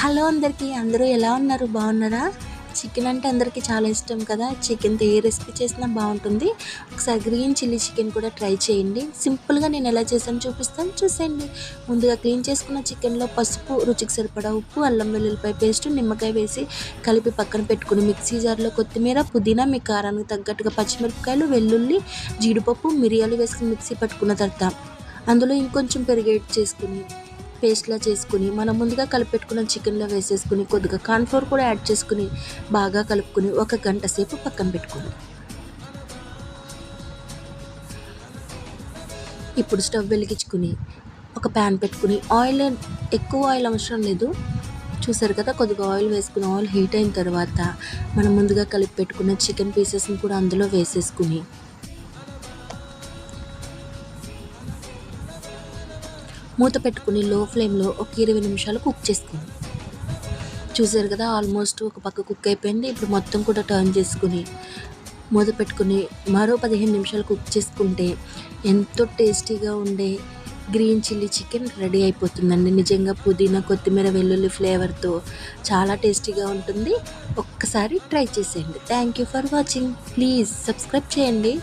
Hello అందరికీ. అందరూ ఎలా ఉన్నారు? బాగున్నారా? చికెన్ అంటే అందరికీ చాలా ఇష్టం కదా. చికెన్తో ఏ రెసిపీ చేసినా బాగుంటుంది. ఒకసారి గ్రీన్ చిల్లీ చికెన్ కూడా ట్రై చేయండి. సింపుల్గా నేను ఎలా చేశాను చూపిస్తాను, చూసేయండి. ముందుగా క్లీన్ చేసుకున్న చికెన్లో పసుపు, రుచికి సరిపడా ఉప్పు, అల్లం వెల్లుల్లిపాయ పేస్ట్, నిమ్మకాయ వేసి కలిపి పక్కన పెట్టుకుని మిక్సీ జార్లో కొత్తిమీర, పుదీనా, మీ కారానికి తగ్గట్టుగా పచ్చిమిరపకాయలు, వెల్లుల్లి, జీడిపప్పు, మిరియాలు వేసుకుని మిక్సీ పట్టుకున్న తర్వాత అందులో ఇంకొంచెం పెరుగు యాడ్ చేసుకుని పేస్ట్లా చేసుకుని మనం ముందుగా కలిపెట్టుకున్న చికెన్లో వేసేసుకుని కొద్దిగా కార్న్‌ఫ్లోర్ కూడా యాడ్ చేసుకుని బాగా కలుపుకొని ఒక గంట సేపు పక్కన పెట్టుకోండి. ఇప్పుడు స్టవ్ వెలిగించుకుని ఒక ప్యాన్ పెట్టుకుని ఎక్కువ ఆయిల్ అవసరం లేదు. చూసారు కదా, కొద్దిగా ఆయిల్ వేసుకుని ఆయిల్ హీట్ అయిన తర్వాత మనం ముందుగా కలిపి పెట్టుకున్న చికెన్ పీసెస్ని కూడా అందులో వేసేసుకుని మూత పెట్టుకుని లో ఫ్లేమ్లో ఒక 20 నిమిషాలు కుక్ చేసుకోండి. చూసారు కదా, ఆల్మోస్ట్ ఒక పక్క కుక్ అయిపోయింది. ఇప్పుడు మొత్తం కూడా టర్న్ చేసుకుని మూత పెట్టుకుని మరో 15 నిమిషాలు కుక్ చేసుకుంటే ఎంతో టేస్టీగా ఉండే గ్రీన్ చిల్లీ చికెన్ రెడీ అయిపోతుందండి. నిజంగా పుదీనా, కొత్తిమీర, వెల్లుల్లి ఫ్లేవర్తో చాలా టేస్టీగా ఉంటుంది. ఒక్కసారి ట్రై చేసేయండి. Thank you for watching. Please subscribe చేయండి.